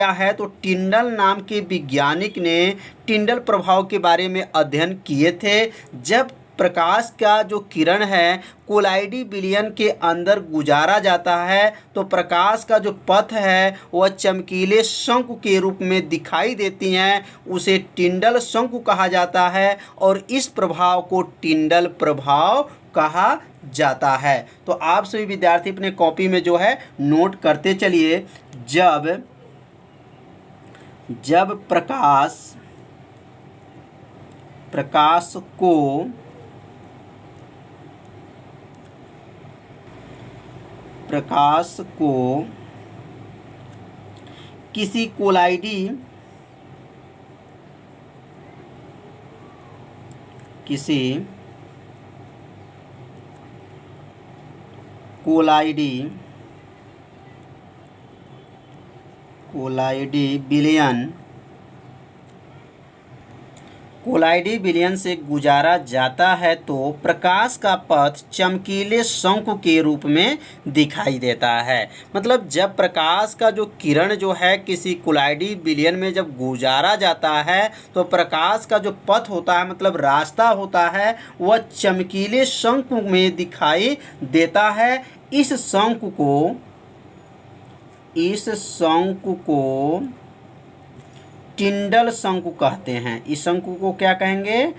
क्या है, तो टिंडल नाम के वैज्ञानिक ने टिंडल प्रभाव के बारे में अध्ययन किए थे। जब प्रकाश का जो किरण है कोलाइडी विलयन के अंदर गुजारा जाता है तो प्रकाश का जो पथ है वह चमकीले शंकु के रूप में दिखाई देती हैं, उसे टिंडल शंकु कहा जाता है और इस प्रभाव को टिंडल प्रभाव कहा जाता है। तो आप सभी विद्यार्थी अपने कॉपी में जो है नोट करते चलिए। जब प्रकाश को किसी कोलाइडी विलयन से गुजारा जाता है तो प्रकाश का पथ चमकीले शंकु के रूप में दिखाई देता है। मतलब जब प्रकाश का जो किरण जो है किसी कोलाइडी विलयन में जब गुजारा जाता है तो प्रकाश का जो पथ होता है मतलब रास्ता होता है वह चमकीले शंकु में दिखाई देता है। इस शंकु को टिंडल शंकु कहते हैं। इस शंकु को क्या कहेंगे?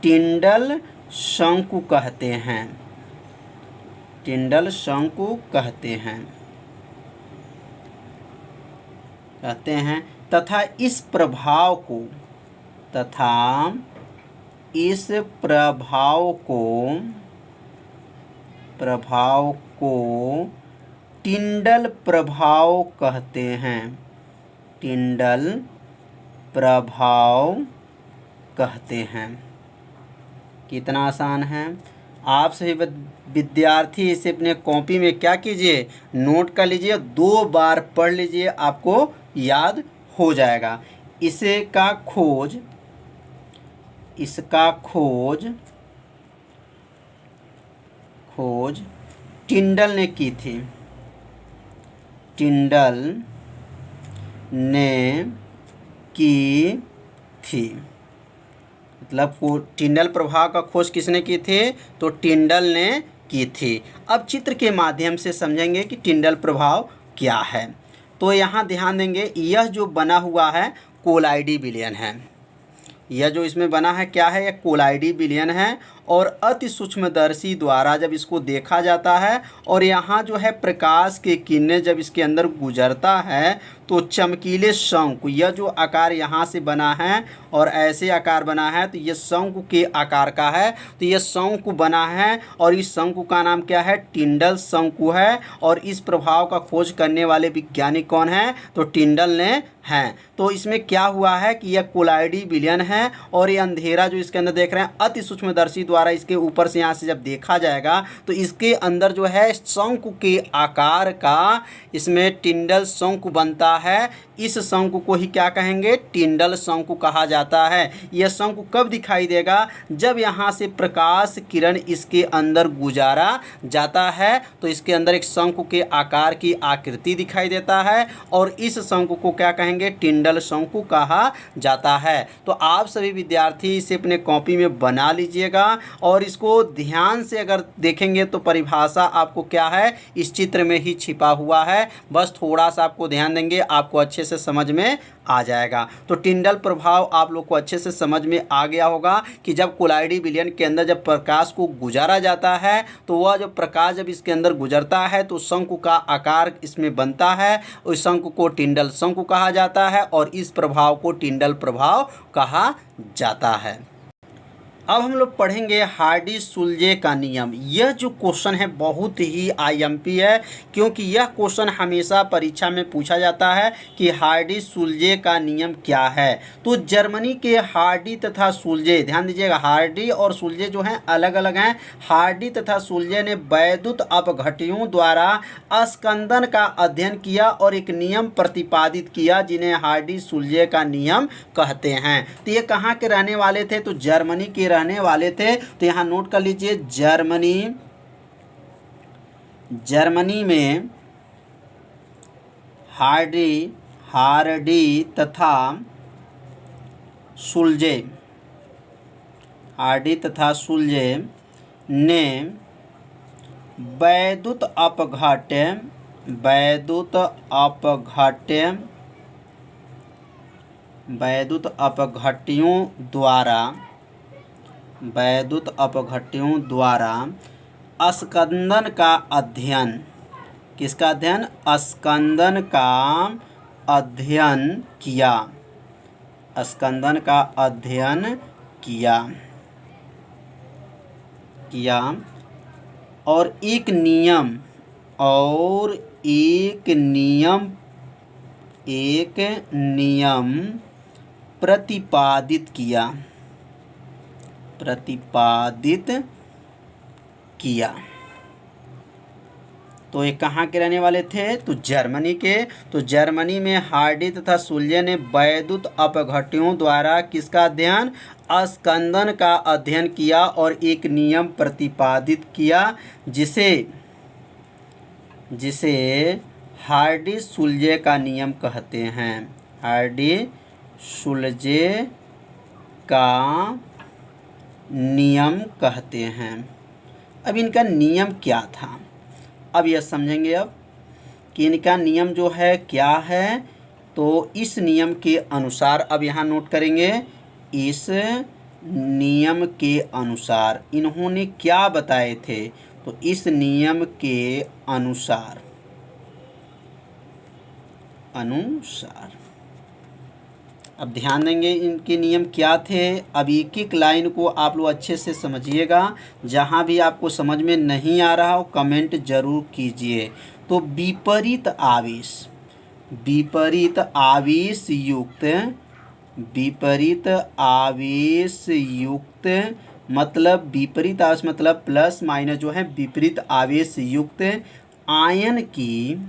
टिंडल शंकु कहते हैं। टिंडल शंकु कहते हैं तथा इस प्रभाव को टिंडल प्रभाव कहते हैं। टिंडल प्रभाव कहते हैं। कितना आसान है। आप सभी विद्यार्थी इसे अपने कॉपी में क्या कीजिए, नोट कर लीजिए, 2 बार पढ़ लीजिए, आपको याद हो जाएगा। इसका खोज टिंडल ने की थी। मतलब टिंडल प्रभाव का खोज किसने की थी? तो टिंडल ने की थी। अब चित्र के माध्यम से समझेंगे कि टिंडल प्रभाव क्या है। तो यहाँ ध्यान देंगे, यह जो बना हुआ है कोलाइडी विलयन है। यह जो इसमें बना है क्या है? यह कोलाइडी विलयन है और अति सूक्ष्मदर्शी द्वारा जब इसको देखा जाता है और यहाँ जो है प्रकाश की किरणें जब इसके अंदर गुजरता है तो चमकीले शंकु, यह जो आकार यहाँ से बना है और ऐसे आकार बना है तो यह शंकु के आकार का है। तो यह शंकु बना है और इस शंकु का नाम क्या है? टिंडल शंकु है। और इस प्रभाव का खोज करने वाले वैज्ञानिक कौन है? तो टिंडल ने हैं। तो इसमें क्या हुआ है कि यह कोलाइडी विलयन है और ये अंधेरा जो इसके अंदर देख रहे हैं अति सूक्ष्मदर्शी द्वारा इसके ऊपर से यहाँ से जब देखा जाएगा तो इसके अंदर जो है शंकु के आकार का इसमें टिंडल शंकु बनता है। इस शंकु को ही क्या कहेंगे? टिंडल शंकु कहा जाता है। यह शंकु कब दिखाई देगा? जब यहाँ से प्रकाश किरण इसके अंदर गुजारा जाता है तो इसके अंदर एक शंकु के आकार की आकृति दिखाई देता है और इस शंकु को क्या कहेंगे? टिंडल शंकु कहा जाता है। तो आप सभी विद्यार्थी इसे अपने कॉपी में बना लीजिएगा और इसको ध्यान से अगर देखेंगे तो परिभाषा आपको क्या है इस चित्र में ही छिपा हुआ है। बस थोड़ा सा आपको ध्यान देंगे, आपको अच्छे से समझ में आ जाएगा। तो टिंडल प्रभाव आप लोग को अच्छे से समझ में आ गया होगा कि जब कोलाइडी विलयन के अंदर जब प्रकाश को गुजारा जाता है तो वह जो प्रकाश जब इसके अंदर गुजरता है तो शंकु का आकार इसमें बनता है। उस शंकु को टिंडल शंकु कहा जाता है और इस प्रभाव को टिंडल प्रभाव कहा जाता है। अब हम लोग पढ़ेंगे हार्डी-सुलजे का नियम। यह जो क्वेश्चन है बहुत ही आईएमपी है क्योंकि यह क्वेश्चन हमेशा परीक्षा में पूछा जाता है कि हार्डी-सुलजे का नियम क्या है। तो जर्मनी के हार्डी तथा सुलजे, ध्यान दीजिएगा, हार्डी और सुलजे जो हैं अलग अलग हैं। हार्डी तथा सुलजे ने वैद्युत अपघट्यों द्वारा अस्कंदन का अध्ययन किया और एक नियम प्रतिपादित किया जिन्हें हार्डी-सुलजे का नियम कहते हैं। तो ये कहाँ के रहने वाले थे? तो जर्मनी के रहने वाले थे। तो यहाँ नोट कर लीजिए, जर्मनी में हार्डी तथा सुलजे, हार्डी तथा सुलजे ने वैद्युत अपघट्य, वैद्युत अपघट्य, वैद्युत अपघट्यों द्वारा, वैद्युत अपघट्यों द्वारा स्कंदन का अध्ययन, किसका अध्ययन? स्कंदन का अध्ययन किया, स्कंदन का अध्ययन किया किया और एक नियम, और एक नियम, एक नियम प्रतिपादित किया, प्रतिपादित किया। तो ये कहाँ के रहने वाले थे? तो जर्मनी के। तो जर्मनी में हार्डी तथा सुलजे ने वैद्युत अपघट्यों द्वारा किसका अध्ययन? स्कंदन का अध्ययन किया और एक नियम प्रतिपादित किया, जिसे जिसे हार्डी सुलजे का नियम कहते हैं, हार्डी सुलजे का नियम कहते हैं। अब इनका नियम क्या था, अब यह समझेंगे अब कि इनका नियम जो है क्या है। तो इस नियम के अनुसार, अब यहाँ नोट करेंगे, इस नियम के अनुसार इन्होंने क्या बताए थे। तो इस नियम के अनुसार, अब ध्यान देंगे इनके नियम क्या थे। अब एक एक लाइन को आप लोग अच्छे से समझिएगा, जहाँ भी आपको समझ में नहीं आ रहा हो कमेंट जरूर कीजिए। तो विपरीत आवेश, विपरीत आवेश युक्त, विपरीत आवेश युक्त मतलब विपरीत आवेश मतलब प्लस माइनस जो है विपरीत आवेश युक्त आयन की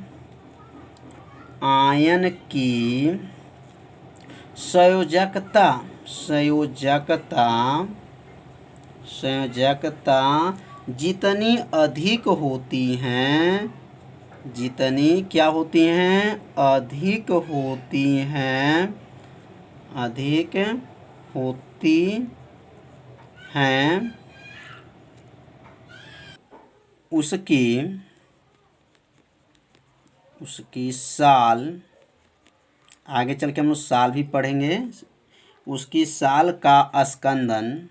संयोजकता, संयोजकता जितनी अधिक होती हैं, जितनी क्या होती हैं? अधिक होती हैं, अधिक होती हैं, उसकी साल, आगे चल के हम लोग साल भी पढ़ेंगे, उसकी साल का स्कंदन,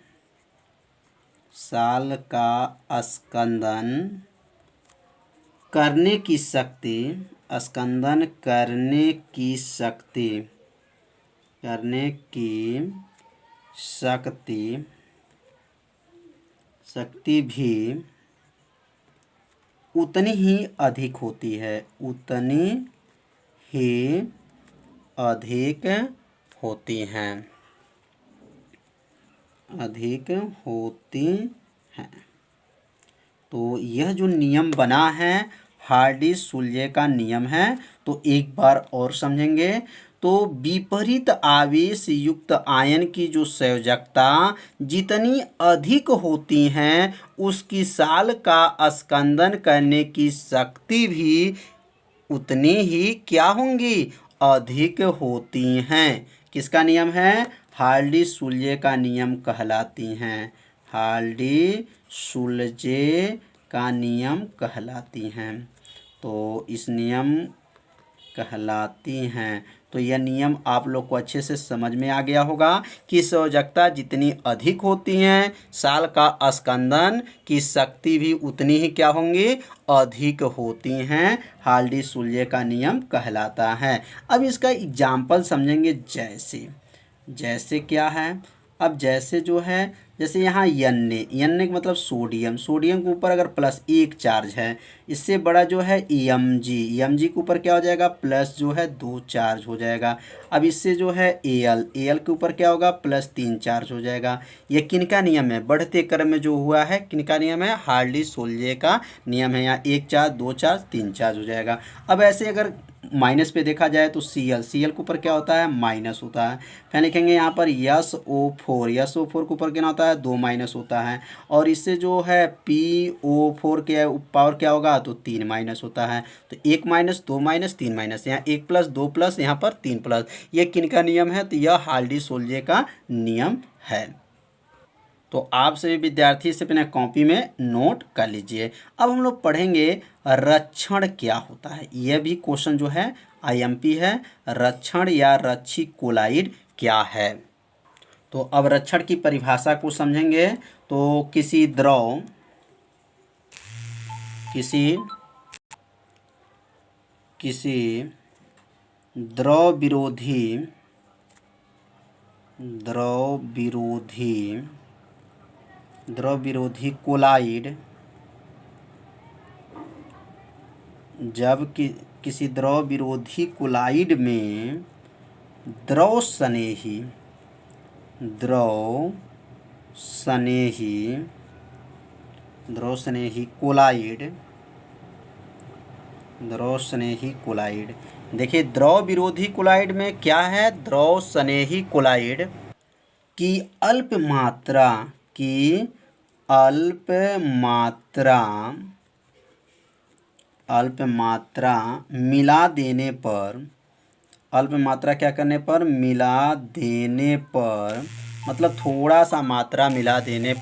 साल का स्कंदन करने की शक्ति, स्कंदन करने की शक्ति, करने की शक्ति भी उतनी ही अधिक होती है, उतनी ही अधिक होती हैं, अधिक होती हैं। तो यह जो नियम बना है हार्डी सुलजे का नियम है। तो एक बार और समझेंगे। तो विपरीत आवेश युक्त आयन की जो संयोजकता जितनी अधिक होती हैं, उसकी साल का स्कंदन करने की शक्ति भी उतनी ही क्या होंगी? अधिक होती हैं। किसका नियम है? हार्डी सुलजे का नियम कहलाती हैं, हार्डी सुलजे का नियम कहलाती हैं। तो इस नियम कहलाती हैं। तो यह नियम आप लोग को अच्छे से समझ में आ गया होगा कि संयोजकता जितनी अधिक होती हैं, साल का स्कंदन की शक्ति भी उतनी ही क्या होंगी? अधिक होती हैं। हार्डी सुलजे का नियम कहलाता है। अब इसका एग्जाम्पल समझेंगे। जैसे क्या है? अब जैसे जो है, जैसे यहाँ एन का मतलब सोडियम, सोडियम के ऊपर अगर +1 चार्ज है, इससे बड़ा जो है एम जी के ऊपर क्या हो जाएगा? प्लस जो है 2 चार्ज हो जाएगा। अब इससे जो है एल के ऊपर क्या होगा? +3 चार्ज हो जाएगा। ये किनका नियम है? बढ़ते क्रम में जो हुआ है किनका नियम है? हार्डी सुलजे का नियम है। यहाँ 1 चार्ज 2 चार्ज 3 चार्ज हो जाएगा। अब ऐसे अगर माइनस पे देखा जाए तो Cl के ऊपर क्या होता है, माइनस होता है। फिर लिखेंगे यहाँ पर SO4 के ऊपर क्या होता है, 2 माइनस होता है। और इससे जो है PO4 के पावर क्या होगा, तो 3 माइनस होता है। तो 1 माइनस, 2 माइनस, 3 माइनस, यहाँ 1 प्लस 2 प्लस, यहाँ पर 3 प्लस। ये किनका नियम है, तो यह हार्डी-सोल्जे का नियम है। तो आप सभी विद्यार्थी इसे अपने कॉपी में नोट कर लीजिए। अब हम लोग पढ़ेंगे रक्षण क्या होता है। यह भी क्वेश्चन जो है IMP है। रक्षण या रक्षी कोलाइड क्या है। तो अब रक्षण की परिभाषा को समझेंगे। तो किसी द्रव विरोधी कोलाइड, जब किसी द्रव विरोधी कोलाइड में द्रव स्नेही कोलाइड, देखिए द्रव विरोधी कोलाइड में क्या है, द्रव स्नेही कोलाइड की अल्प मात्रा मिला देने पर, अल्प मात्रा क्या करने पर, मिला देने पर, मतलब थोड़ा सा मात्रा मिला देने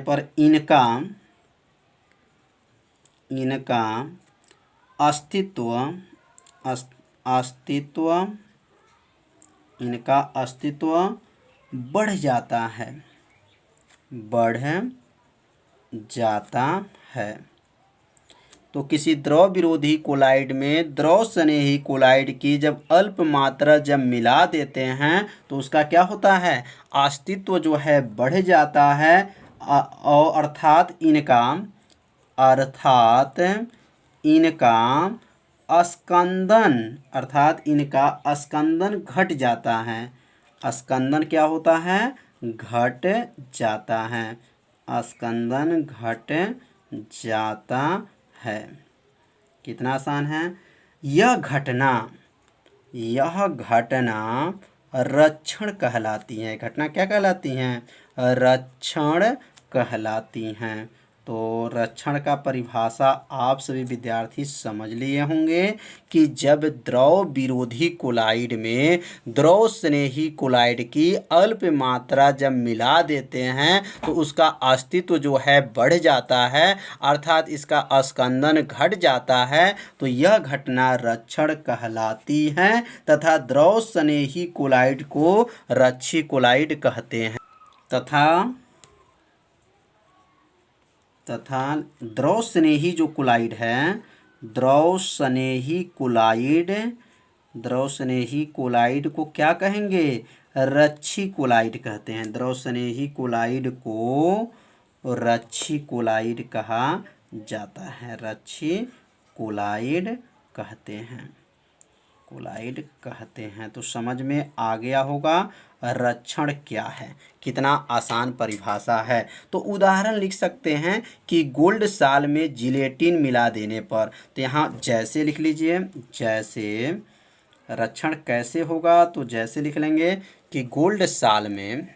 पर इनका अस्तित्व बढ़ जाता है। तो किसी द्रव विरोधी कोलाइड में द्रव स्नेही कोलाइड की जब अल्प मात्रा जब मिला देते हैं तो उसका क्या होता है, अस्तित्व जो है बढ़ जाता है। और अर्थात इनका स्कंदन घट जाता है। स्कंदन क्या होता है, घट जाता है। स्कंदन घट जाता है। कितना आसान है। यह घटना रक्षण कहलाती है। घटना क्या कहलाती हैं, रक्षण कहलाती हैं। तो रक्षण का परिभाषा आप सभी विद्यार्थी समझ लिए होंगे कि जब द्रव विरोधी कोलाइड में द्रव स्नेही कोलाइड की अल्प मात्रा जब मिला देते हैं तो उसका अस्तित्व जो है बढ़ जाता है, अर्थात इसका स्कंदन घट जाता है। तो यह घटना रक्षण कहलाती है तथा द्रव स्नेही कोलाइड को रक्षी कोलाइड कहते हैं। तथा द्रव स्नेही जो कोलाइड है, द्रव स्नेही कोलाइड को क्या कहेंगे, रक्षी कोलाइड कहते हैं। द्रव स्नेही कोलाइड को रक्षी कोलाइड कहा जाता है। रक्षी कोलाइड कहते हैं। तो समझ में आ गया होगा रक्षण क्या है, कितना आसान परिभाषा है। तो उदाहरण लिख सकते हैं कि गोल्ड साल में जिलेटिन मिला देने पर। तो यहाँ जैसे लिख लीजिए, जैसे रक्षण कैसे होगा, तो जैसे लिख लेंगे कि गोल्ड साल में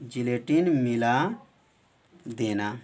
जिलेटिन मिला देना।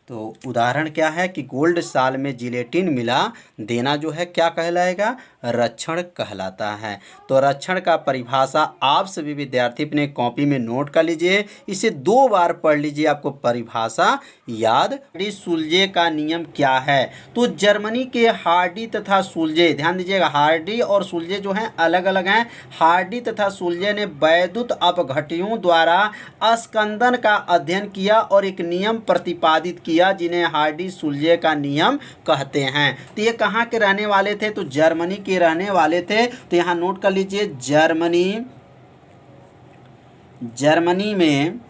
तो उदाहरण क्या है कि गोल्ड साल में जिलेटिन मिला देना जो है क्या कहलाएगा, रक्षण कहलाता है। तो रक्षण का परिभाषा आप सभी विद्यार्थी अपने कॉपी में नोट कर लीजिए, इसे 2 बार पढ़ लीजिए, आपको परिभाषा याद। हार्डी-सोल्जे का नियम क्या है। तो जर्मनी के हार्डी तथा सोल्जे, ध्यान दीजिएगा हार्डी और सोल्जे जो हैं अलग अलग हैं। हार्डी तथा सोल्जे ने वैद्युत अपघट्यों द्वारा स्कंदन का अध्ययन किया और एक नियम प्रतिपादित किया जिन्हें हार्डी-सोल्जे का नियम कहते हैं। तो ये कहाँ के रहने वाले थे, तो जर्मनी के रहने वाले थे। तो यहाँ नोट कर लीजिए, जर्मनी में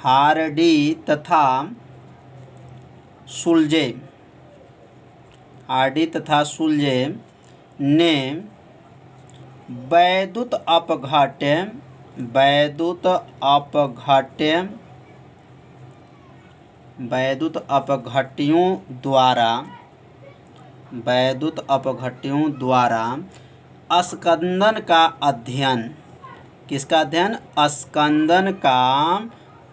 हार्डी तथा सुलजे, हार्डी तथा सुलजे ने वैद्युत अपघट्यों द्वारा स्कंदन का अध्ययन, किसका अध्ययन? स्कंदन का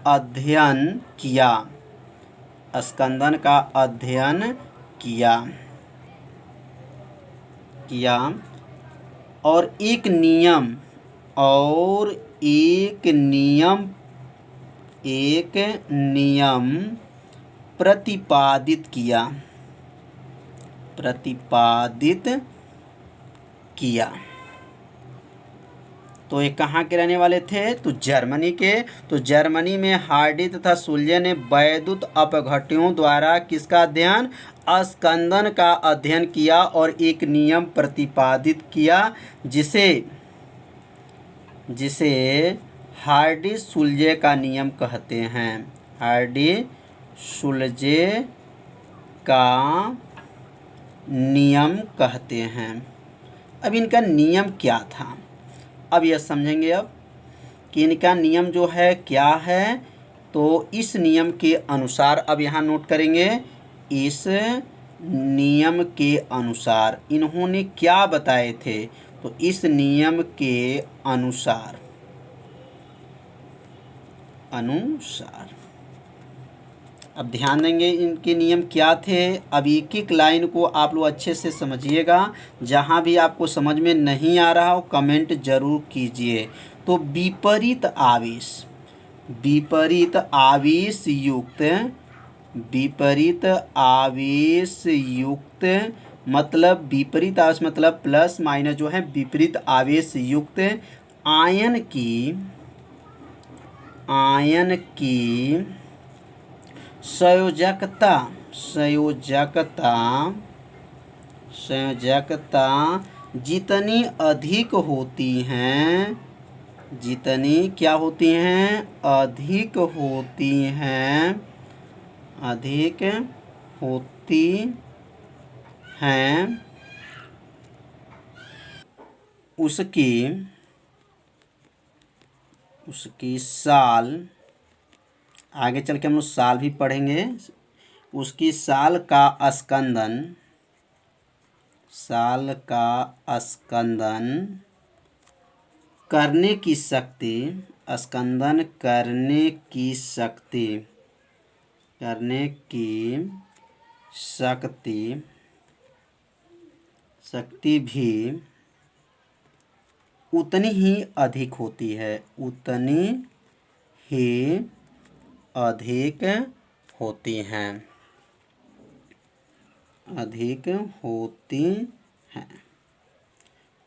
अध्ययन किया, स्कंदन का अध्ययन किया और एक नियम प्रतिपादित किया। तो ये कहाँ के रहने वाले थे? तो जर्मनी के। तो जर्मनी में हार्डी तथा सुलजे ने वैद्युत अपघट्यों द्वारा किसका अध्ययन? स्कंदन का अध्ययन किया और एक नियम प्रतिपादित किया जिसे हार्डी सुलजे का नियम कहते हैं। हार्डी सुलजे का नियम कहते हैं। अब इनका नियम क्या था, अब यह समझेंगे अब कि इनका नियम जो है क्या है। तो इस नियम के अनुसार, अब यहाँ नोट करेंगे, इस नियम के अनुसार इन्होंने क्या बताए थे। तो इस नियम के अनुसार अब ध्यान देंगे इनके नियम क्या थे। अब एक एक लाइन को आप लोग अच्छे से समझिएगा। जहाँ भी आपको समझ में नहीं आ रहा हो कमेंट जरूर कीजिए। तो विपरीत आवेश युक्त मतलब विपरीत आवेश मतलब प्लस माइनस जो है विपरीत आवेश युक्त आयन की संयोजकता जितनी अधिक होती हैं, अधिक होती हैं उसकी साल, आगे चल के हम लोग साल भी पढ़ेंगे, उसकी साल का स्कंदन करने की शक्ति भी उतनी ही अधिक होती है, अधिक होती हैं।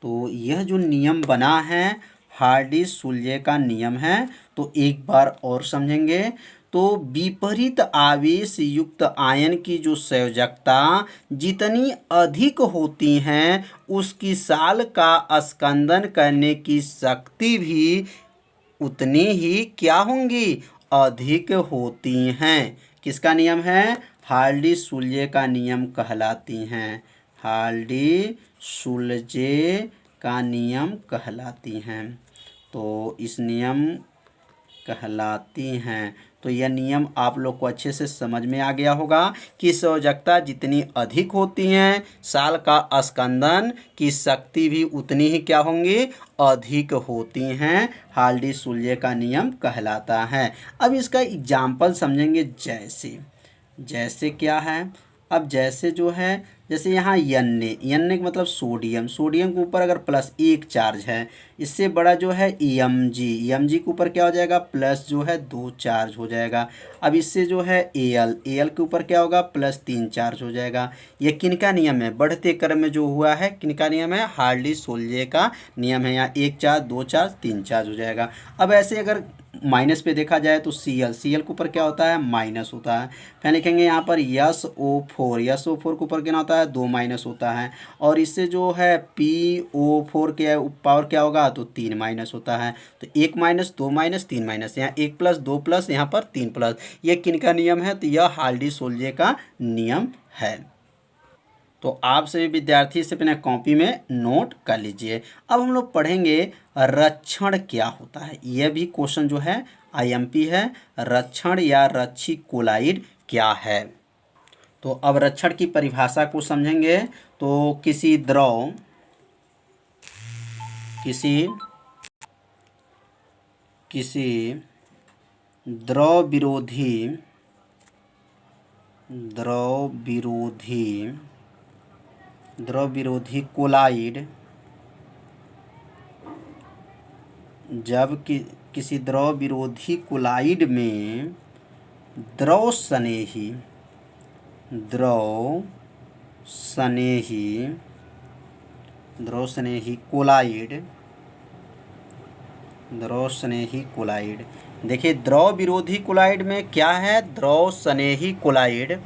तो यह जो नियम बना है हार्डी सुलजे का नियम है। तो एक बार और समझेंगे। तो विपरीत आवेश युक्त आयन की जो संयोजकता जितनी अधिक होती हैं उसकी साल का स्कंदन करने की शक्ति भी उतनी ही क्या होंगी? अधिक होती हैं। किसका नियम है? हार्डी सुलजे का नियम कहलाती हैं। हार्डी सुलजे का नियम कहलाती हैं। तो इस नियम कहलाती हैं। तो यह नियम आप लोग को अच्छे से समझ में आ गया होगा कि संयोजकता जितनी अधिक होती हैं साल का स्कंदन की शक्ति भी उतनी ही क्या होंगी? अधिक होती हैं। हार्डी सुलजे का नियम कहलाता है। अब इसका एग्जाम्पल समझेंगे। जैसे क्या है? अब जैसे जो है, जैसे यहाँ एन का मतलब सोडियम के ऊपर अगर +1 चार्ज है, इससे बड़ा जो है Mg के ऊपर क्या हो जाएगा? प्लस जो है 2 चार्ज हो जाएगा। अब इससे जो है Al के ऊपर क्या होगा? +3 चार्ज हो जाएगा। ये किनका नियम है? बढ़ते क्रम में जो हुआ है किनका नियम है? हार्डी सुलजे का नियम है। यहाँ 1 चार्ज 2 चार्ज 3 चार्ज हो जाएगा। अब ऐसे अगर माइनस पे देखा जाए तो Cl के ऊपर क्या होता है, माइनस होता है। फिर लिखेंगे यहाँ पर SO4 के ऊपर क्या होता है, 2 माइनस होता है। और इससे जो है PO4 के पावर क्या होगा, तो 3 माइनस होता है। तो 1 माइनस 2 माइनस 3 माइनस, यहाँ 1 प्लस 2 प्लस, यहाँ पर 3 प्लस। ये किनका नियम है, तो यह हाल्डी-सोल्जे का नियम है। तो आप सभी विद्यार्थी इसे अपने कॉपी में नोट कर लीजिए। अब हम लोग पढ़ेंगे रक्षण क्या होता है। यह भी क्वेश्चन जो है IMP है। रक्षण या रक्षी कोलाइड क्या है। तो अब रक्षण की परिभाषा को समझेंगे। तो किसी द्रव विरोधी कोलाइड, जब किसी द्रव विरोधी कोलाइड में द्रव स्नेही कोलाइड, देखिए द्रव विरोधी कोलाइड में क्या है, द्रव स्नेही कोलाइड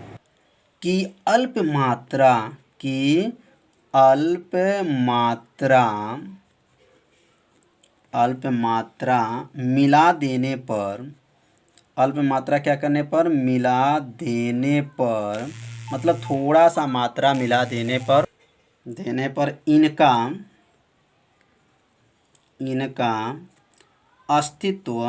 की अल्प मात्रा मिला देने पर, क्या करने पर, मिला देने पर, मतलब थोड़ा सा मात्रा मिला देने पर इनका अस्तित्व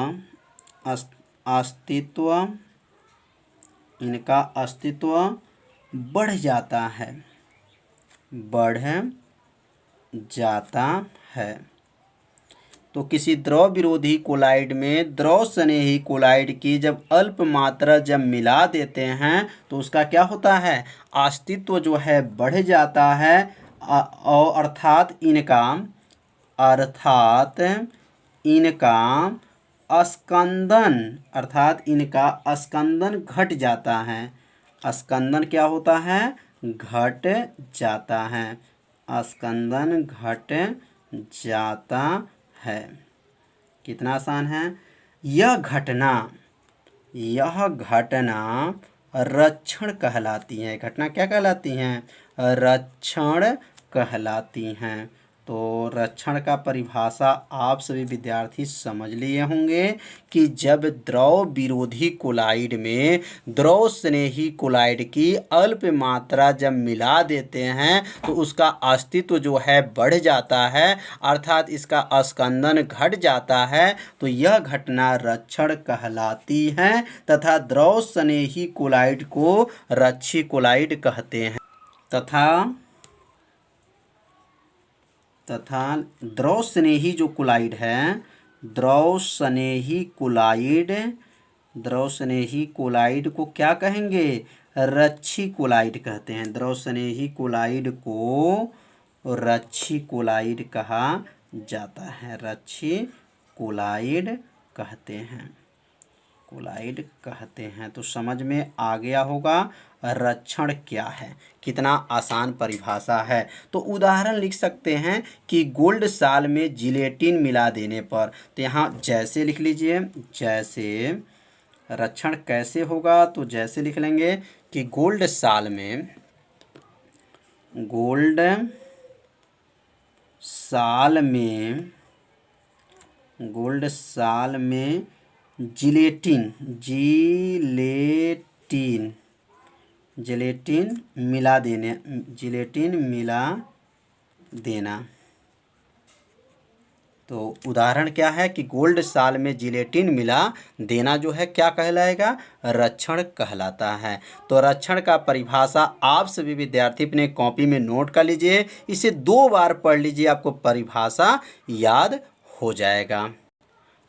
बढ़ जाता है। तो किसी द्रव विरोधी कोलाइड में द्रव स्नेही कोलाइड की जब अल्प मात्रा जब मिला देते हैं तो उसका क्या होता है, अस्तित्व जो है बढ़ जाता है। और अर्थात इनका स्कंदन घट जाता है। स्कंदन क्या होता है, घट जाता है। स्कंदन घट जाता है। कितना आसान है। यह घटना रक्षण कहलाती है। घटना क्या कहलाती हैं, रक्षण कहलाती हैं। तो रक्षण का परिभाषा आप सभी विद्यार्थी समझ लिए होंगे कि जब द्रव विरोधी कोलाइड में द्रव स्नेही कोलाइड की अल्प मात्रा जब मिला देते हैं तो उसका अस्तित्व जो है बढ़ जाता है, अर्थात इसका स्कंदन घट जाता है। तो यह घटना रक्षण कहलाती है तथा द्रव स्नेही कोलाइड को रक्षी कोलाइड कहते हैं। तथा द्रव स्नेही जो कोलाइड है, द्रव स्नेही कोलाइड को क्या कहेंगे, रक्षी कोलाइड कहते हैं। द्रव स्नेही कोलाइड को रक्षी कोलाइड कहा जाता है। रक्षी कोलाइड कहते हैं। तो समझ में आ गया होगा रक्षण क्या है, कितना आसान परिभाषा है। तो उदाहरण लिख सकते हैं कि गोल्ड साल में जिलेटिन मिला देने पर, तो यहाँ जैसे लिख लीजिए, जैसे रक्षण कैसे होगा, तो जैसे लिख लेंगे कि गोल्ड साल में जिलेटिन मिला देना। तो उदाहरण क्या है कि गोल्ड साल में जिलेटिन मिला देना जो है क्या कहलाएगा, रक्षण कहलाता है। तो रक्षण का परिभाषा आप सभी विद्यार्थी अपने कॉपी में नोट कर लीजिए, इसे 2 बार पढ़ लीजिए, आपको परिभाषा याद हो जाएगा।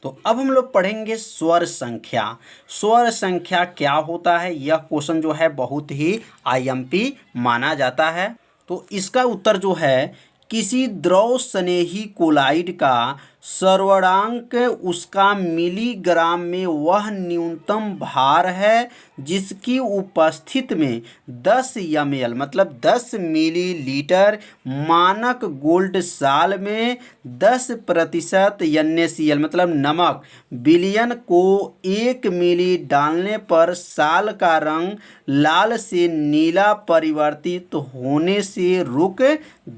तो अब हम लोग पढ़ेंगे स्वर संख्या क्या होता है। यह क्वेश्चन जो है बहुत ही IMP माना जाता है। तो इसका उत्तर जो है, किसी द्रव स्नेही कोलाइड का सर्वरांक उसका मिलीग्राम में वह न्यूनतम भार है जिसकी उपस्थित में 10 ml मतलब 10 मिलीलीटर मानक गोल्ड साल में 10% NaCl मतलब नमक विलयन को 1 मिली डालने पर साल का रंग लाल से नीला परिवर्तित होने से रुक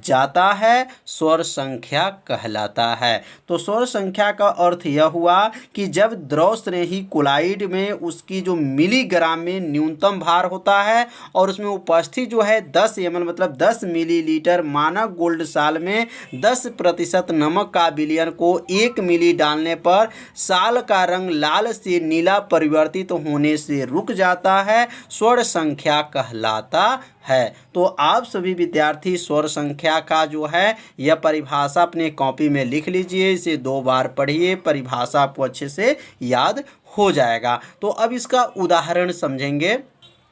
जाता है, सौर संख्या कहलाता है। तो सौर संख्या का अर्थ यह हुआ कि जब द्रव स्नेही कोलाइड में उसकी जो मिलीग्राम में न्यूनतम भार होता है और उसमें उपस्थित जो है 10 ml मतलब 10 मिलीलीटर मानक गोल्ड साल में 10% नमक का विलयन को 1 मिली डालने पर साल का रंग लाल से नीला परिवर्तित होने से रुक जाता है, सौर संख्या कहलाता है। तो आप सभी विद्यार्थी सौर संख्या का जो है यह परिभाषा अपने कॉपी में लिख लीजिए, इसे 2 बार पढ़िए, परिभाषा आपको अच्छे से याद हो जाएगा। तो अब इसका उदाहरण समझेंगे।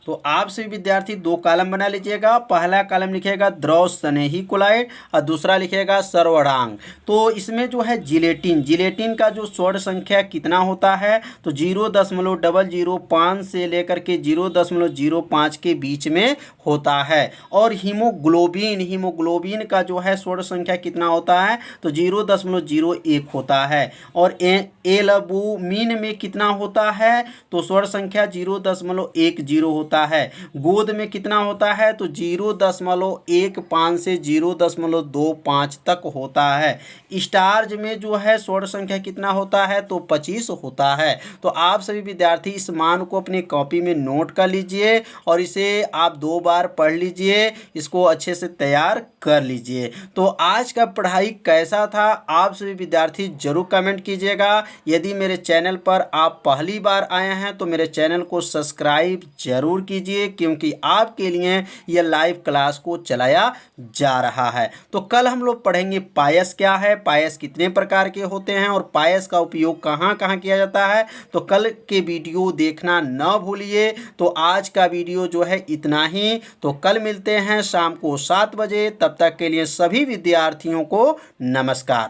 तो आप सभी विद्यार्थी 2 कॉलम बना लीजिएगा। पहला कॉलम लिखिएगा द्रव स्नेही कोलाइड और दूसरा लिखिएगा सर्वरांक। तो इसमें जो है जिलेटिन का जो सौर संख्या कितना होता है तो 0.005 से लेकर के 0.05 के बीच में होता है। और हीमोग्लोबिन का जो है सौर संख्या कितना होता है तो 0.01 होता है। और एल्बुमिन में कितना होता है तो सौर संख्या 0.10 होता है। गोद में कितना होता है तो 0.15 से 0.25 तक होता है। स्टार्च में जो है सौर संख्या कितना होता है तो 25 होता है। तो आप सभी विद्यार्थी इस मान को अपनी कॉपी में नोट कर लीजिए और इसे आप 2 बार पढ़ लीजिए, इसको अच्छे से तैयार कर लीजिए। तो आज का पढ़ाई कैसा था आप सभी विद्यार्थी जरूर कमेंट कीजिएगा। यदि मेरे चैनल पर आप पहली बार आए हैं तो मेरे चैनल को सब्सक्राइब जरूर कीजिए, क्योंकि आपके लिए यह लाइव क्लास को चलाया जा रहा है। तो कल हम लोग पढ़ेंगे पायस क्या है, पायस कितने प्रकार के होते हैं और पायस का उपयोग कहाँ कहाँ किया जाता है। तो कल के वीडियो देखना न भूलिए। तो आज का वीडियो जो है इतना ही। तो कल मिलते हैं शाम को 7 बजे। तब तक के लिए सभी विद्यार्थियों को नमस्कार।